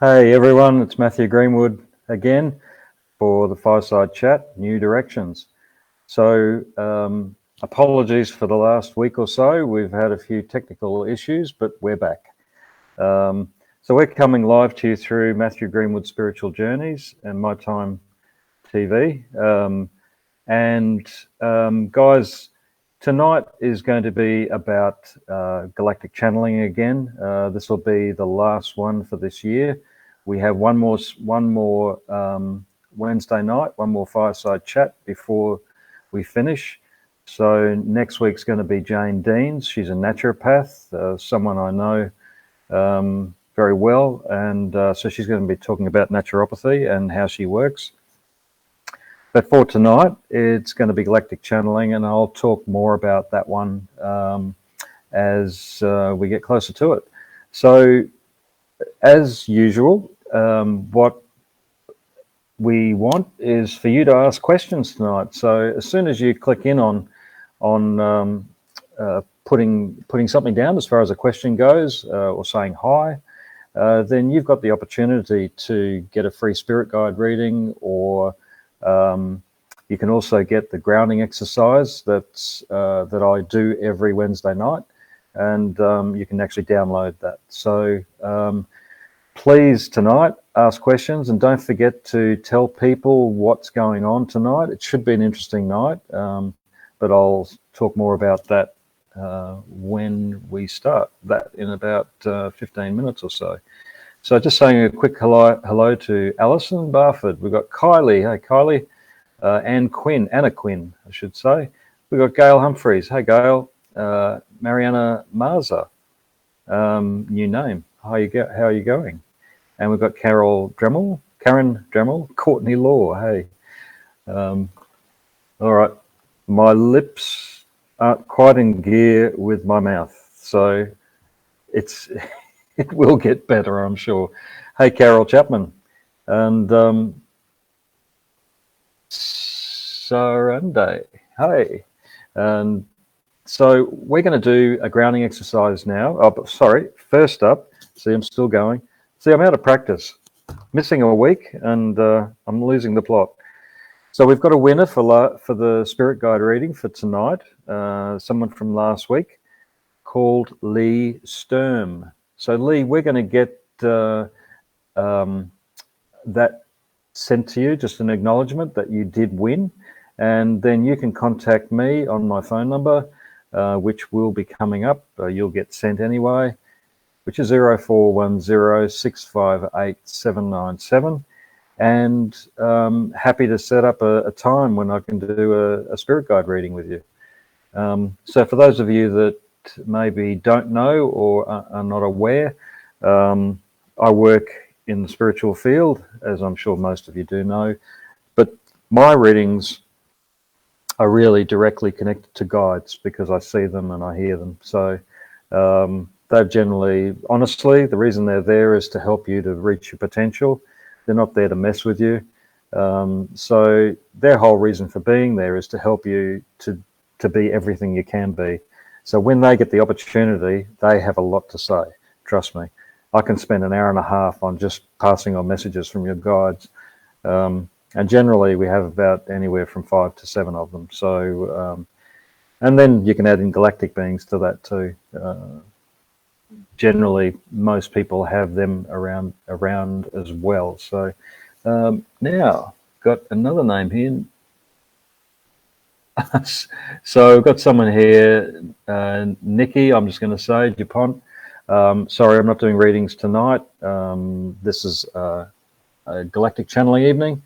Hey everyone, it's Matthew Greenwood again for the Fireside chat, New Directions. So apologies for the last week or so. We've had a few technical issues, but we're back. So we're coming live to you through Matthew Greenwood Spiritual Journeys and My Time TV. Guys, tonight is going to be about Galactic Channeling again. This will be the last one for this year. We have one more Wednesday night, one more Fireside chat before we finish. So next week's going to be Jane Deans. She's a naturopath, someone I know very well, and so she's going to be talking about naturopathy and how she works. But for tonight, it's going to be Galactic Channeling, and I'll talk more about that one as we get closer to it. So, as usual, what we want is for you to ask questions tonight. So, as soon as you click in on putting something down as far as a question goes, or saying hi, then you've got the opportunity to get a free spirit guide reading, or you can also get the grounding exercise that I do every Wednesday night, and you can actually download that. So please tonight ask questions, and don't forget to tell people what's going on tonight. It should be an interesting night, but I'll talk more about that when we start that in about 15 minutes or so. So just saying a quick hello to Alison Barford. We've got Kylie. Hey, Kylie. Anna Quinn, I should say. We've got Gail Humphreys. Hey, Gail. Mariana Marza. New name. How are you going? And we've got Karen Dremel. Courtney Law. Hey. All right. My lips aren't quite in gear with my mouth, so it will get better, I'm sure. Hey, Carol Chapman. And Sarande. Hey. And so we're going to do a grounding exercise now. Oh, but sorry. First up, see, I'm still going. See, I'm out of practice. Missing a week, and I'm losing the plot. So we've got a winner for the spirit guide reading for tonight. Someone from last week called Lee Sturm. So Lee, we're going to get that sent to you, just an acknowledgement that you did win, and then you can contact me on my phone number, which will be coming up. You'll get sent anyway, which is 0410-658-797, and happy to set up a time when I can do a spirit guide reading with you. So for those of you that maybe don't know or are not aware, I work in the spiritual field, as I'm sure most of you do know, but my readings are really directly connected to guides because I see them and I hear them. So they've generally, honestly, the reason they're there is to help you to reach your potential. They're not there to mess with you. So their whole reason for being there is to help you to be everything you can be. So when they get the opportunity, they have a lot to say. Trust me. I can spend an hour and a half on just passing on messages from your guides. And generally we have about anywhere from 5 to 7 of them. So, and then you can add in galactic beings to that too. Generally, most people have them around as well. So now, got another name here. So I've got someone here, Nikki, I'm just going to say, DuPont. Sorry, I'm not doing readings tonight. This is a galactic channeling evening.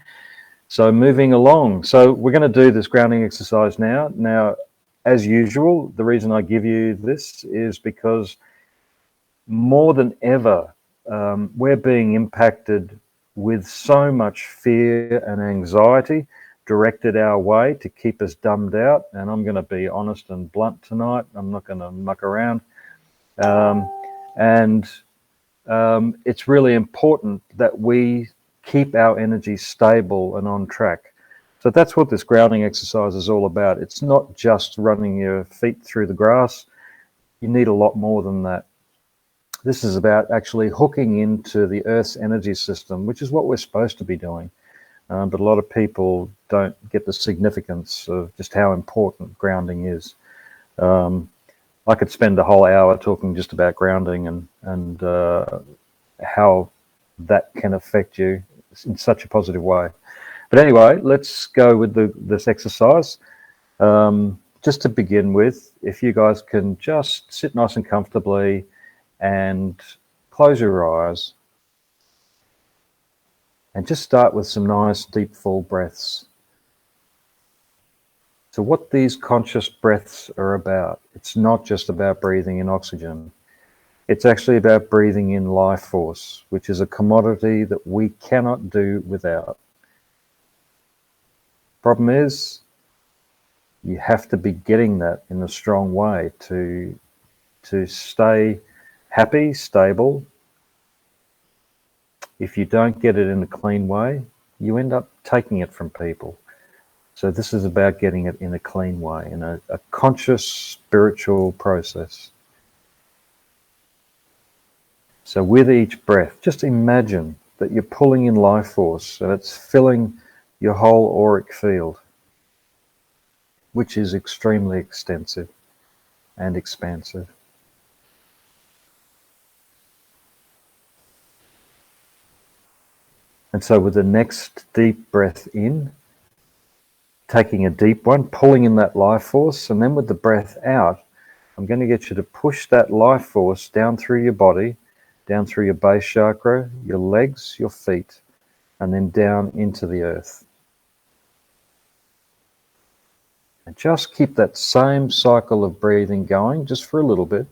So moving along. So we're going to do this grounding exercise now. Now, as usual, the reason I give you this is because more than ever, we're being impacted with so much fear and anxiety directed our way to keep us dumbed out. And I'm going to be honest and blunt tonight. I'm not going to muck around. It's really important that we keep our energy stable and on track. So that's what this grounding exercise is all about. It's not just running your feet through the grass. You need a lot more than that. This is about actually hooking into the Earth's energy system, which is what we're supposed to be doing. But a lot of people don't get the significance of just how important grounding is. I could spend a whole hour talking just about grounding and how that can affect you in such a positive way. But anyway, let's go with this exercise. Just to begin with, if you guys can just sit nice and comfortably and close your eyes and just start with some nice deep full breaths. So what these conscious breaths are about, it's not just about breathing in oxygen. It's actually about breathing in life force, which is a commodity that we cannot do without. Problem is, you have to be getting that in a strong way to stay happy, stable. If you don't get it in a clean way, you end up taking it from people. So this is about getting it in a clean way, in a conscious spiritual process. So with each breath, just imagine that you're pulling in life force and it's filling your whole auric field, which is extremely extensive and expansive. And so with the next deep breath in, taking a deep one, pulling in that life force, and then with the breath out, I'm going to get you to push that life force down through your body, down through your base chakra, your legs, your feet, and then down into the earth. And just keep that same cycle of breathing going just for a little bit,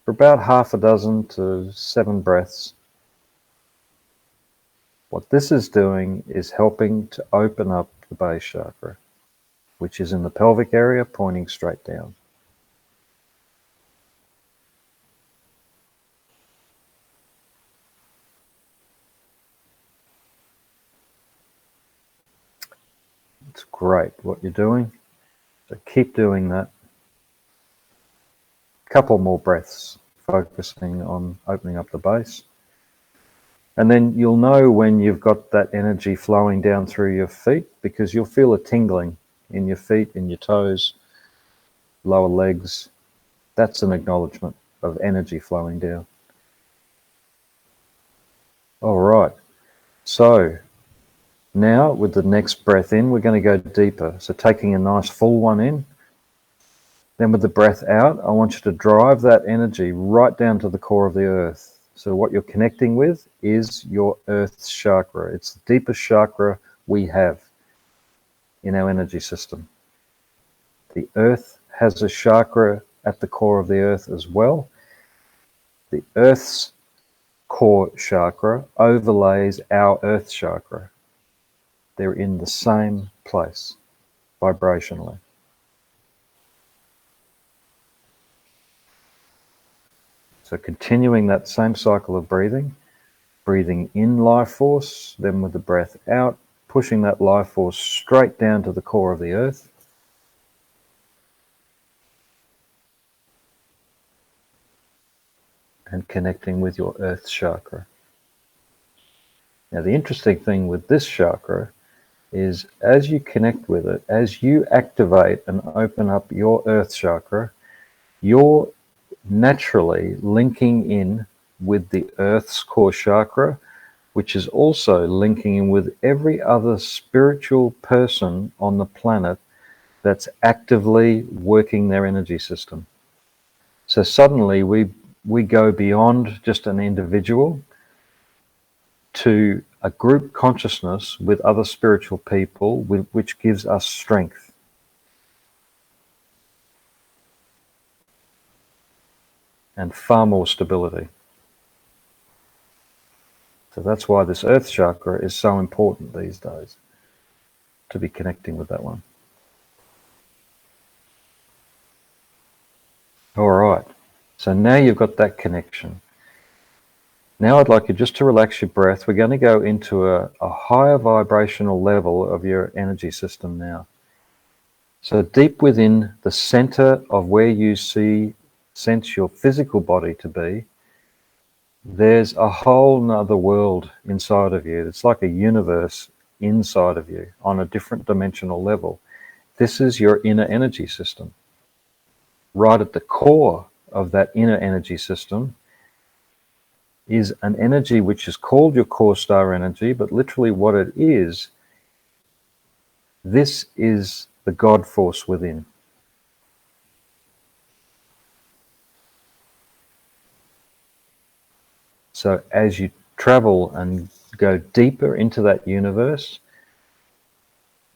for about 6 to 7 breaths. What this is doing is helping to open up the base chakra, which is in the pelvic area, pointing straight down. It's great what you're doing, so keep doing that. A couple more breaths, focusing on opening up the base. And then you'll know when you've got that energy flowing down through your feet, because you'll feel a tingling in your feet, in your toes, lower legs. That's an acknowledgement of energy flowing down. All right, so now with the next breath in, we're going to go deeper. So taking a nice full one in, then with the breath out, I want you to drive that energy right down to the core of the earth. So what you're connecting with is your earth chakra. It's the deepest chakra we have in our energy system. The earth has a chakra at the core of the earth as well. The earth's core chakra overlays our earth chakra. They're in the same place vibrationally. So continuing that same cycle of breathing in life force, then with the breath out, pushing that life force straight down to the core of the earth. And connecting with your earth chakra. Now the interesting thing with this chakra is as you connect with it, as you activate and open up your earth chakra, you're naturally linking in with the earth's core chakra, which is also linking in with every other spiritual person on the planet that's actively working their energy system. So suddenly we go beyond just an individual to a group consciousness with other spiritual people, which gives us strength. And far more stability. So that's why this earth chakra is so important these days, to be connecting with that one. All right, so now you've got that connection. Now I'd like you just to relax your breath. We're going to go into a higher vibrational level of your energy system now. So deep within the center of where you sense your physical body to be, There's a whole nother world inside of you. It's like a universe inside of you on a different dimensional level. This is your inner energy system. Right at the core of that inner energy system is an energy which is called your core star energy, but literally what it is, this is the God force within. So as you travel and go deeper into that universe,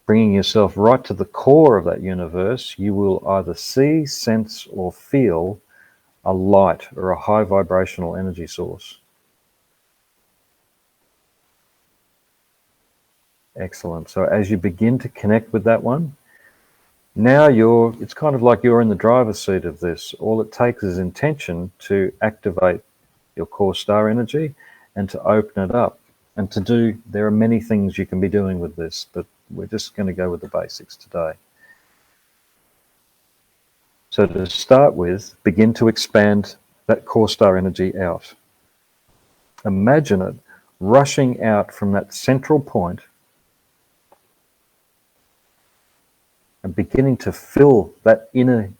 bringing yourself right to the core of that universe, you will either see, sense, or feel a light or a high vibrational energy source. Excellent. So as you begin to connect with that one, now it's kind of like you're in the driver's seat of this. All it takes is intention to activate your core star energy and to open it up. And there are many things you can be doing with this, but we're just going to go with the basics today. So to start with, begin to expand that core star energy out. Imagine it rushing out from that central point and beginning to fill that inner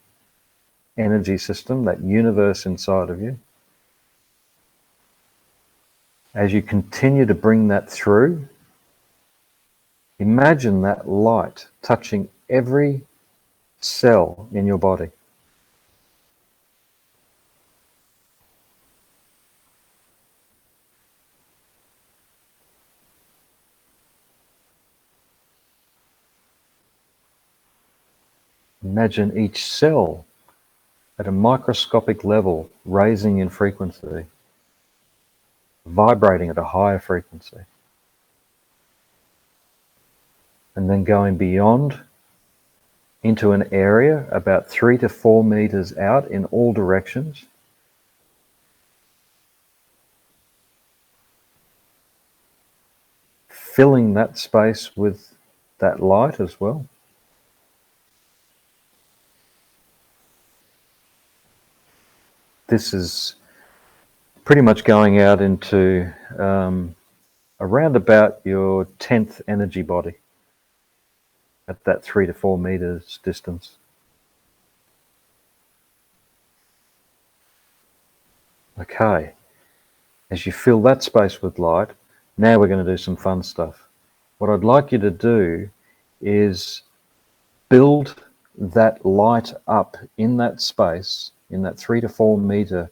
energy system, that universe inside of you. As you continue to bring that through, imagine that light touching every cell in your body. Imagine each cell at a microscopic level raising in frequency, vibrating at a higher frequency, and then going beyond into an area about 3 to 4 meters out in all directions. Filling that space with that light as well. This is pretty much going out into around about your 10th energy body at that 3 to 4 meters distance. Okay, as you fill that space with light, now we're going to do some fun stuff. What I'd like you to do is build that light up in that space, in that 3 to 4 meter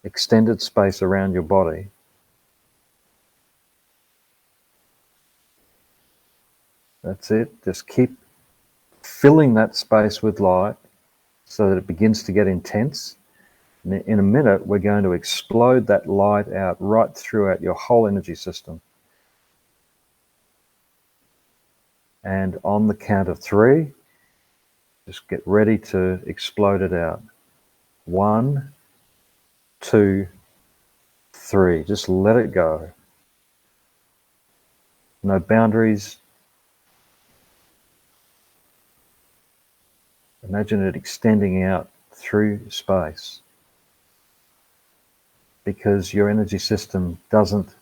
extended space around your body. That's it. Just keep filling that space with light so that it begins to get intense. And in a minute, we're going to explode that light out right throughout your whole energy system. And on the count of 3, just get ready to explode it out. 1, 2, 3. Just let it go. No boundaries. Imagine it extending out through space, because your energy system doesn't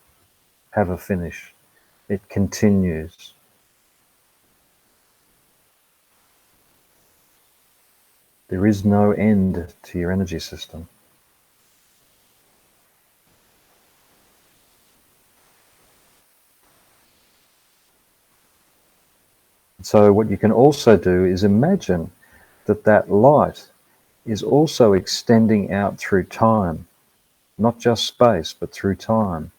have a finish. It continues. There is no end to your energy system. So what you can also do is imagine that light is also extending out through time, not just space, but through time.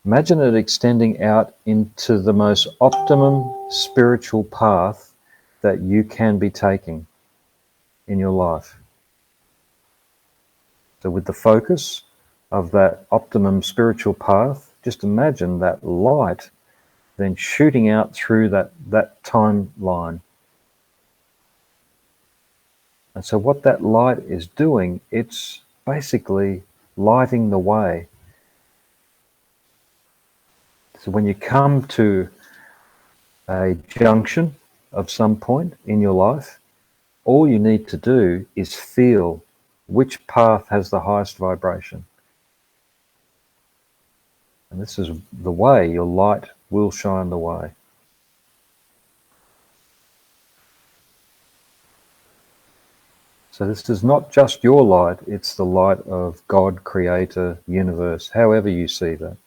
Imagine it extending out into the most optimum spiritual path that you can be taking in your life. So with the focus of that optimum spiritual path, just imagine that light then shooting out through that timeline. And so what that light is doing, it's basically lighting the way. So when you come to a junction of some point in your life, all you need to do is feel which path has the highest vibration. And this is the way. Your light will shine the way. So this is not just your light, it's the light of God, Creator, universe, however you see that.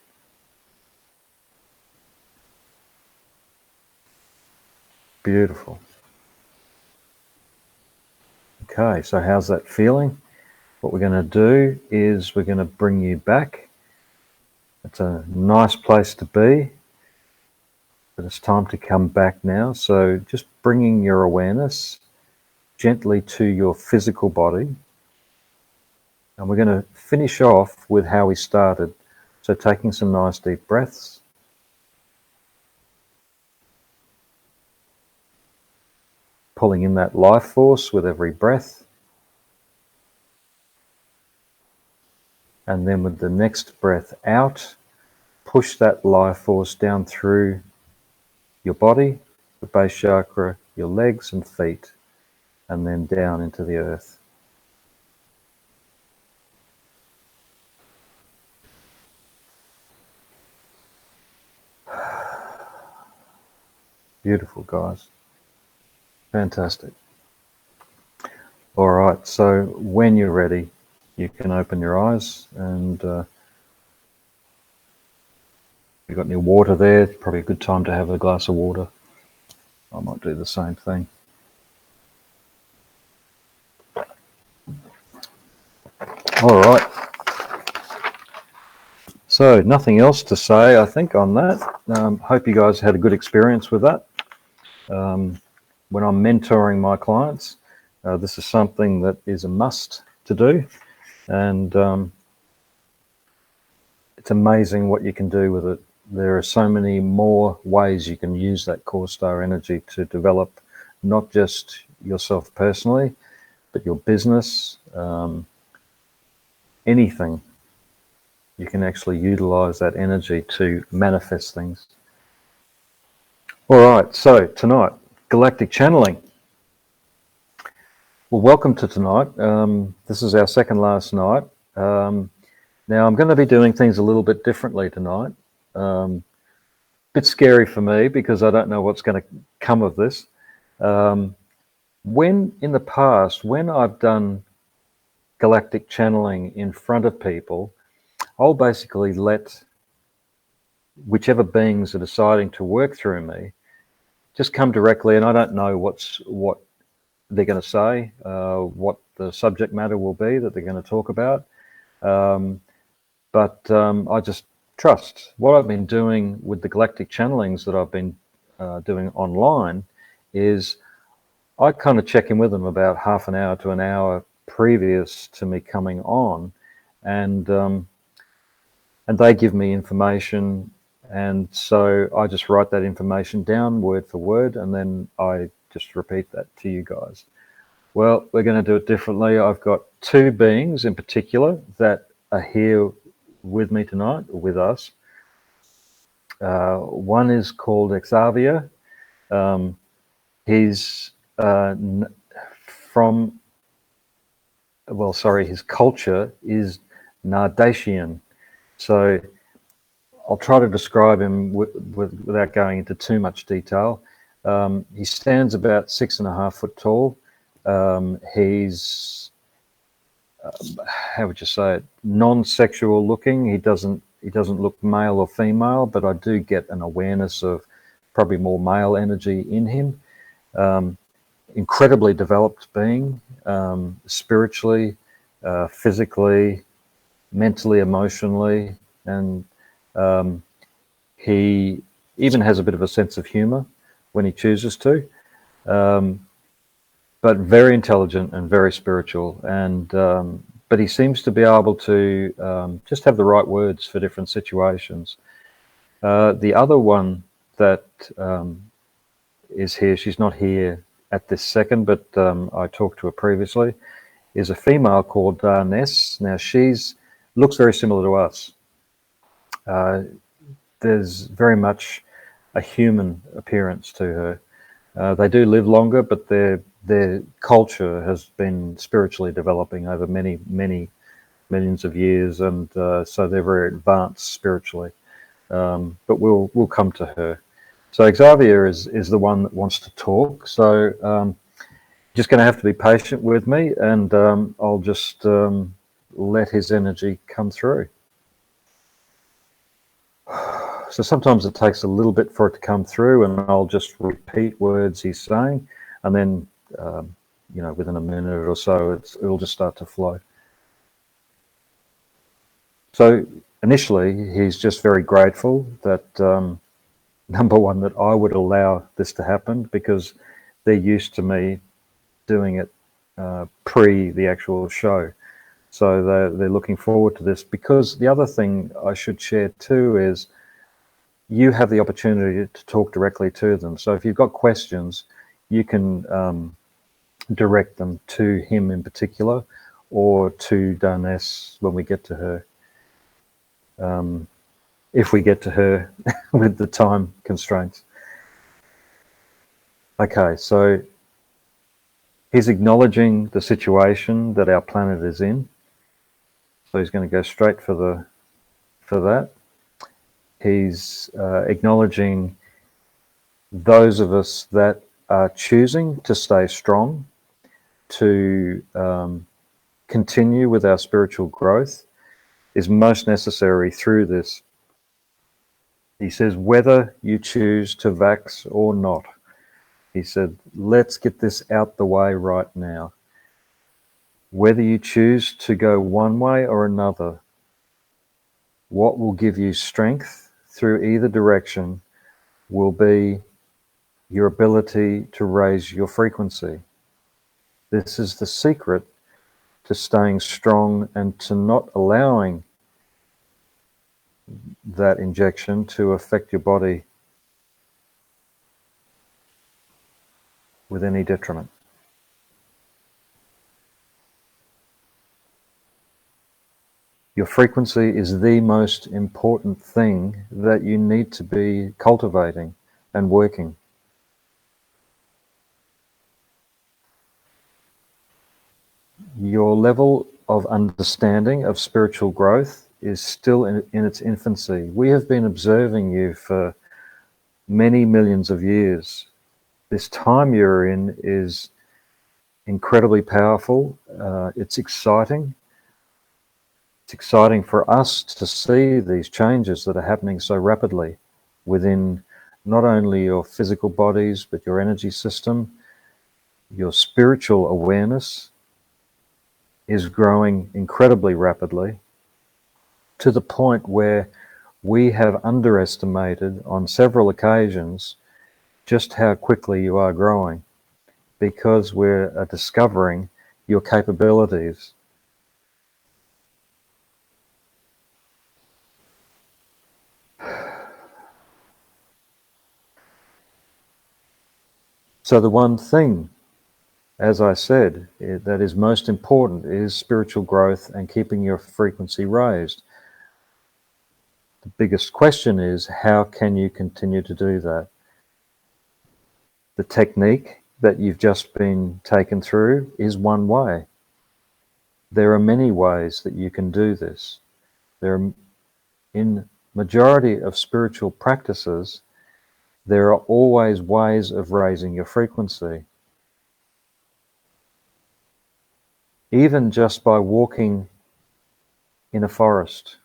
Beautiful. Okay, so how's that feeling? What we're going to do is we're going to bring you back. It's a nice place to be, but it's time to come back now. So just bringing your awareness gently to your physical body. And we're going to finish off with how we started. So taking some nice deep breaths. Pulling in that life force with every breath. And then with the next breath out, push that life force down through your body, the base chakra, your legs and feet, and then down into the earth. Beautiful, guys. Fantastic. All right, so when you're ready, you can open your eyes, and you've got any water there, it's probably a good time to have a glass of water. I might do the same thing. All right. So nothing else to say, I think, on that. Hope you guys had a good experience with that. When I'm mentoring my clients, this is something that is a must to do. And it's amazing what you can do with it. There are so many more ways you can use that core star energy to develop not just yourself personally, but your business, anything. You can actually utilize that energy to manifest things. All right, so tonight, Galactic Channeling. Well, welcome to tonight. This is our second last night. Now, I'm going to be doing things a little bit differently tonight. Bit scary for me because I don't know what's going to come of this. When in the past, when I've done galactic channeling in front of people, I'll basically let whichever beings are deciding to work through me just come directly, and I don't know what they're going to say, what the subject matter will be that they're going to talk about. But I just trust. What I've been doing with the galactic channelings that I've been doing online is I kind of check in with them about half an hour to an hour previous to me coming on, and they give me information, and so I just write that information down word for word, and then I just repeat that to you guys. Well, we're going to do it differently. I've got two beings in particular that are here with me tonight, or with us. One is called Xavier. He's his culture is Nardatian. So I'll try to describe him without going into too much detail. He stands about 6.5 foot tall. He's how would you say it? Non-sexual looking. He doesn't look male or female, but I do get an awareness of probably more male energy in him. Incredibly developed being, spiritually, physically, mentally, emotionally, and he even has a bit of a sense of humor when he chooses to. But very intelligent and very spiritual, and but he seems to be able to just have the right words for different situations. The other one that is here, she's not here at this second, but I talked to her previously, is a female called Ness. Now looks very similar to us. There's very much a human appearance to her. They do live longer, but they're their culture has been spiritually developing over many, many millions of years, and so they're very advanced spiritually. But we'll come to her. So Xavier is the one that wants to talk. So just going to have to be patient with me, and I'll just let his energy come through. So sometimes it takes a little bit for it to come through, and I'll just repeat words he's saying, and then within a minute or so it'll just start to flow. So initially he's just very grateful that number one, that I would allow this to happen, because they're used to me doing it pre the actual show. So they're looking forward to this, because the other thing I should share too is you have the opportunity to talk directly to them. So if you've got questions, you can direct them to him in particular, or to Darness when we get to her. If we get to her with the time constraints. Okay, so he's acknowledging the situation that our planet is in. So he's going to go straight for that. He's acknowledging those of us that are choosing to stay strong, to continue with our spiritual growth, is most necessary through this. He says, whether you choose to vax or not, he said, let's get this out the way right now. Whether you choose to go one way or another, what will give you strength through either direction will be your ability to raise your frequency. This is the secret to staying strong and to not allowing that injection to affect your body with any detriment. Your frequency is the most important thing that you need to be cultivating and working. Your level of understanding of spiritual growth is still in its infancy. We have been observing you for many millions of years. This time you're in is incredibly powerful. It's exciting. It's exciting for us to see these changes that are happening so rapidly within not only your physical bodies, but your energy system. Your spiritual awareness is growing incredibly rapidly, to the point where we have underestimated on several occasions just how quickly you are growing, because we're discovering your capabilities. So the one thing, as I said, that is most important is spiritual growth and keeping your frequency raised. The biggest question is, how can you continue to do that? The technique that you've just been taken through is one way. There are many ways that you can do this. In majority of spiritual practices, there are always ways of raising your frequency. Even just by walking in a forest,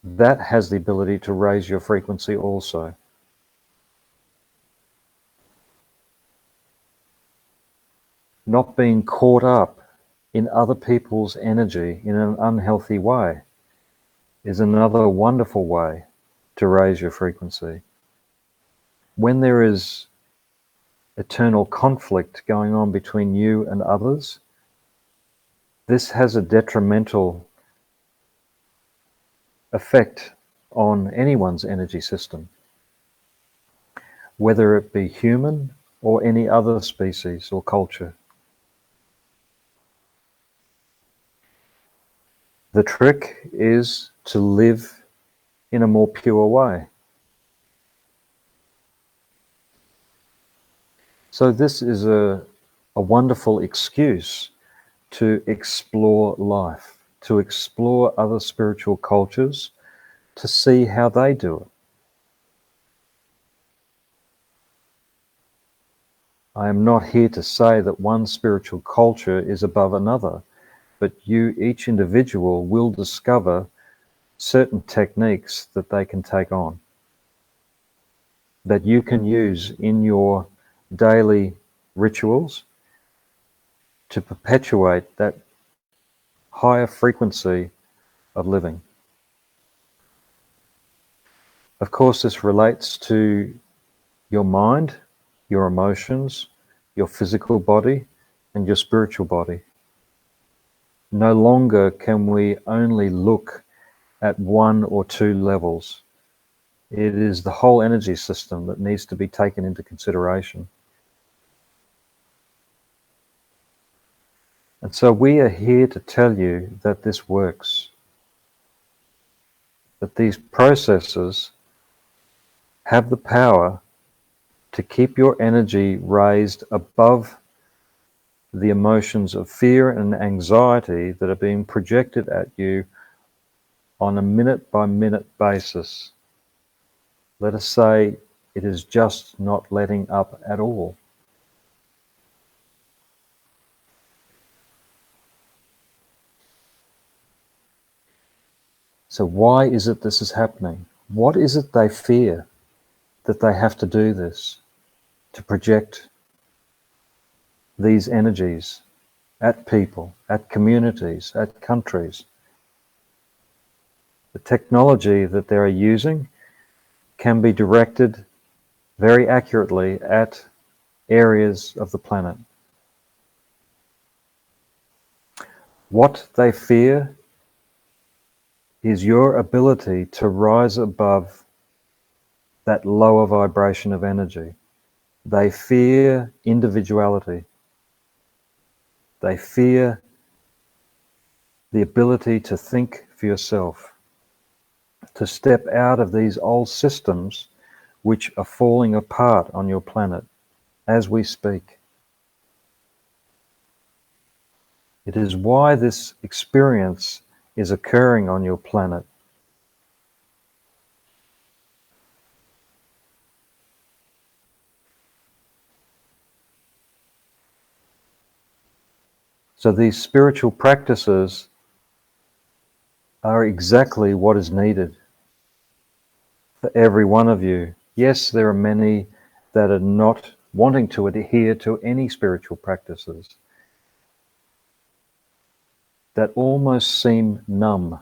that has the ability to raise your frequency also. Not being caught up in other people's energy in an unhealthy way is another wonderful way to raise your frequency. When there is eternal conflict going on between you and others, this has a detrimental effect on anyone's energy system, whether it be human or any other species or culture. The trick is to live in a more pure way. So this is a wonderful excuse to explore life, to explore other spiritual cultures, to see how they do it. I am not here to say that one spiritual culture is above another, but you, each individual, will discover certain techniques that they can take on, that you can use in your daily rituals to perpetuate that higher frequency of living. Of course, this relates to your mind, your emotions, your physical body, and your spiritual body. No longer can we only look at one or two levels. It is the whole energy system that needs to be taken into consideration. And so we are here to tell you that this works, that these processes have the power to keep your energy raised above the emotions of fear and anxiety that are being projected at you on a minute-by-minute basis. Let us say it is just not letting up at all. So why is it this is happening? What is it they fear that they have to do this, to project these energies at people, at communities, at countries? The technology that they're using can be directed very accurately at areas of the planet. What they fear is your ability to rise above that lower vibration of energy. They fear individuality. They fear the ability to think for yourself, to step out of these old systems which are falling apart on your planet as we speak. It is why this experience is occurring on your planet. So these spiritual practices are exactly what is needed for every one of you. Yes, there are many that are not wanting to adhere to any spiritual practices, that almost seem numb,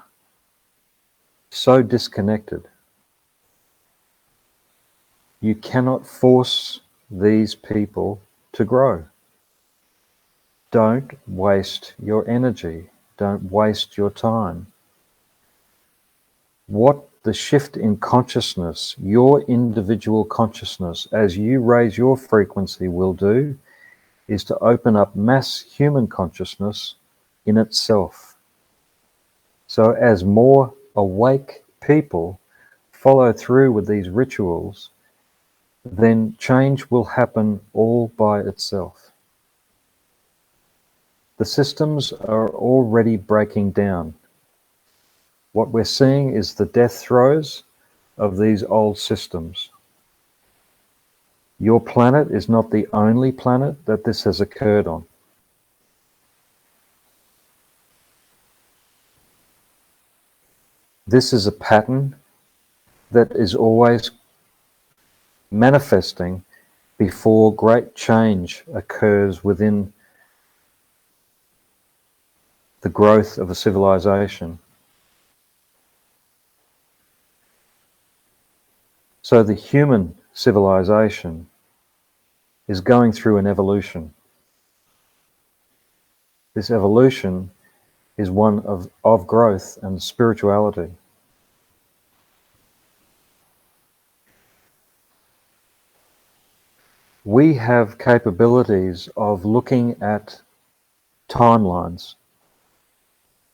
so disconnected. You cannot force these people to grow. Don't waste your energy. Don't waste your time. What the shift in consciousness, your individual consciousness, as you raise your frequency will do, is to open up mass human consciousness in itself. So as more awake people follow through with these rituals, then change will happen all by itself. The systems are already breaking down. What we're seeing is the death throes of these old systems. Your planet is not the only planet that this has occurred on. This is a pattern that is always manifesting before great change occurs within the growth of a civilization. So the human civilization is going through an evolution. This evolution is one of growth and spirituality. We have capabilities of looking at timelines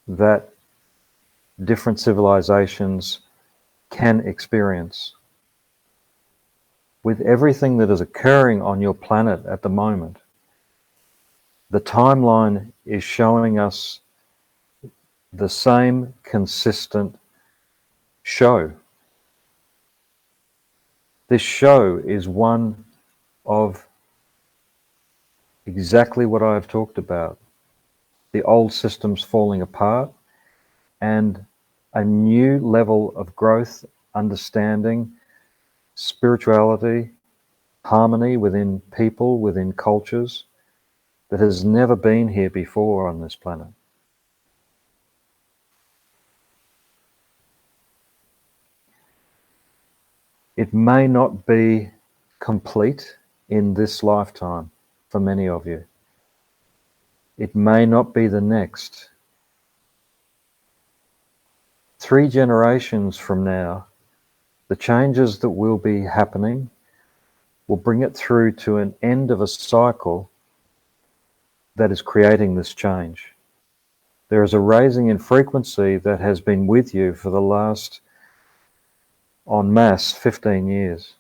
that different civilizations can experience. with everything that is occurring on your planet at the moment, the timeline is showing us the same consistent show. This show is one of exactly what I have talked about. The old systems falling apart and a new level of growth, understanding, spirituality, harmony within people, within cultures that has never been here before on this planet. It may not be complete in this lifetime for many of you. It may not be the next. 3 generations from now, the changes that will be happening will bring it through to an end of a cycle that is creating this change. There is a raising in frequency that has been with you for the last, en masse, 15 years.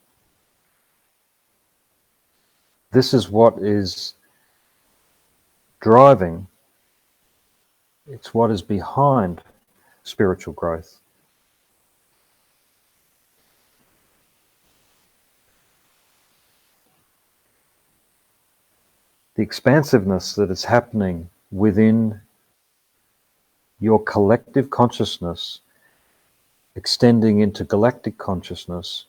This is what is driving, it's what is behind spiritual growth. The expansiveness that is happening within your collective consciousness, extending into galactic consciousness,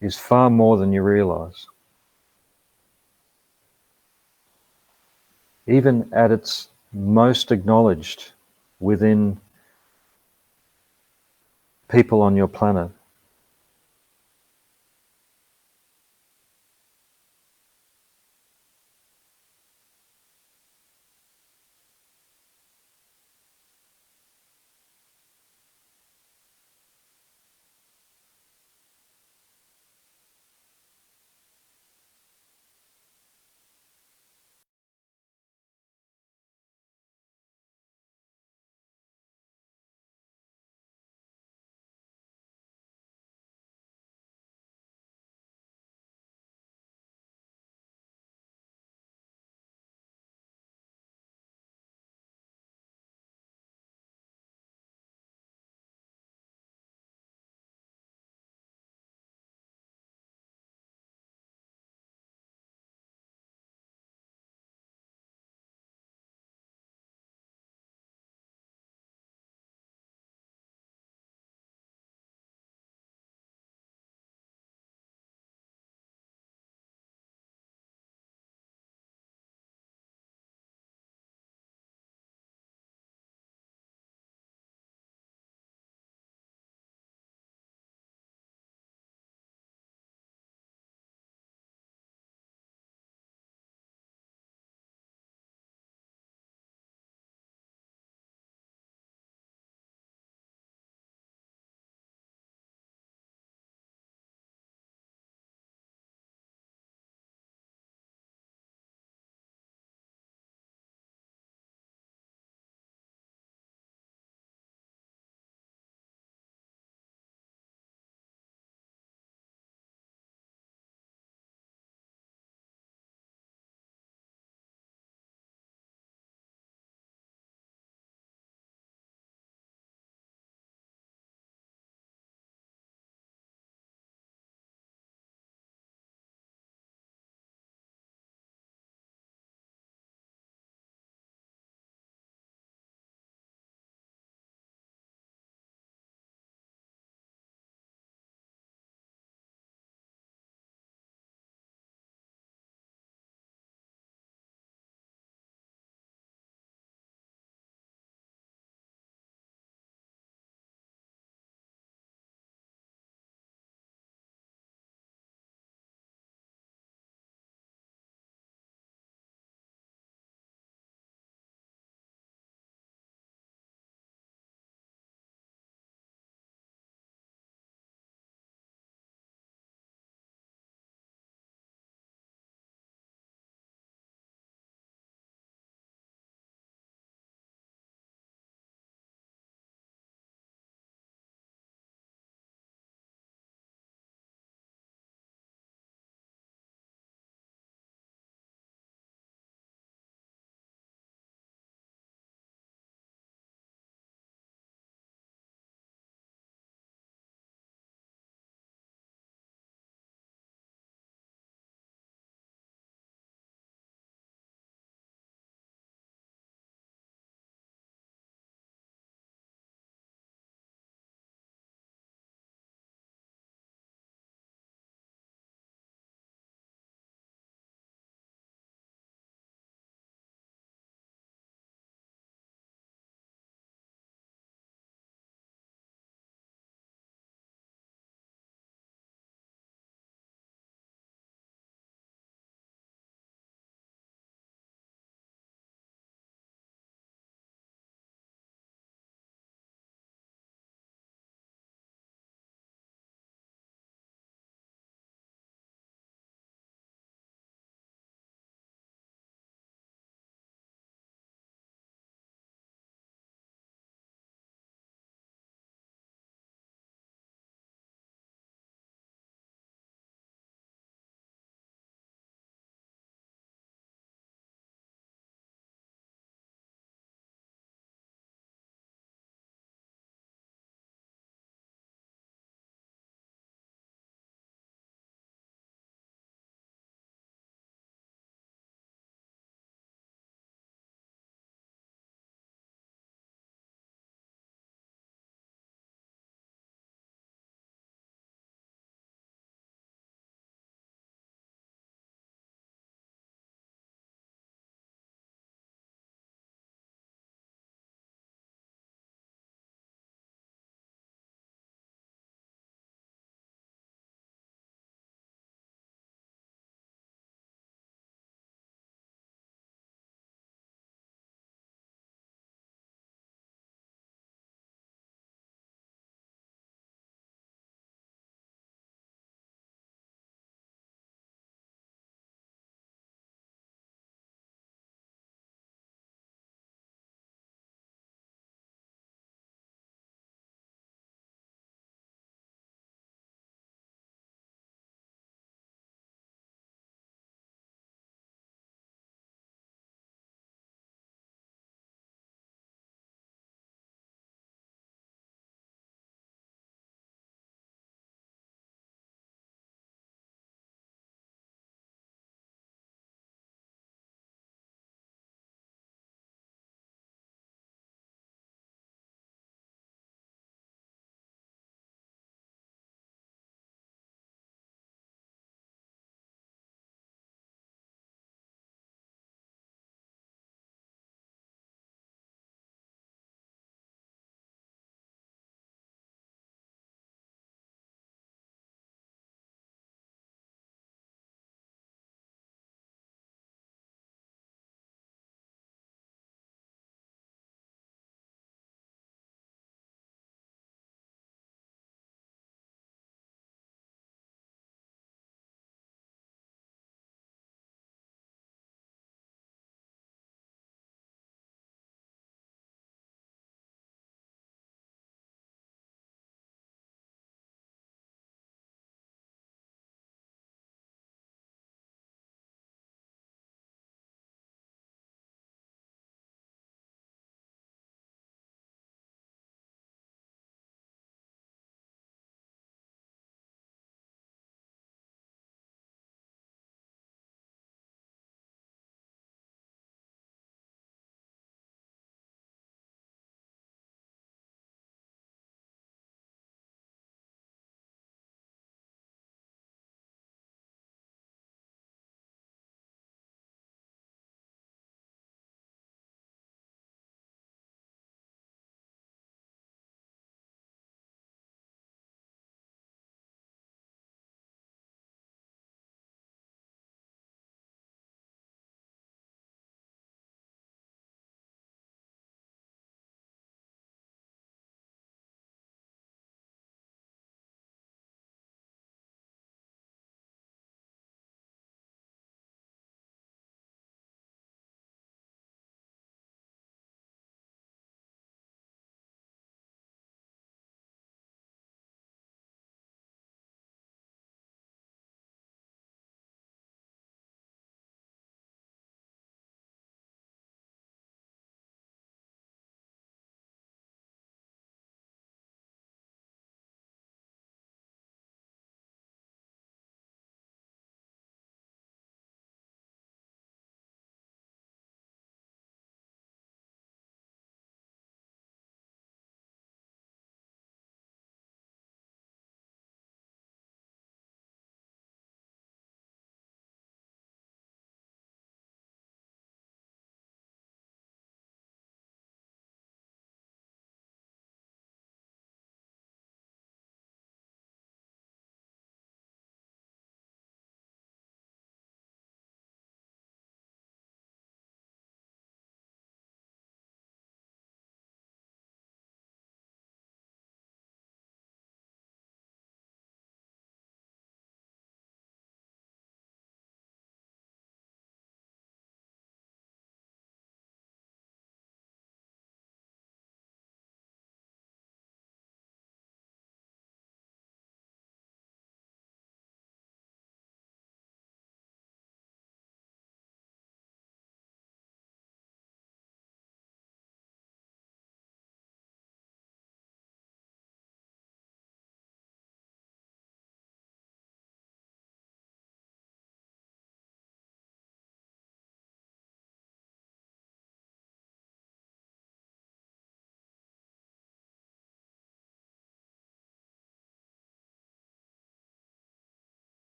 is far more than you realize. Even at its most acknowledged within people on your planet,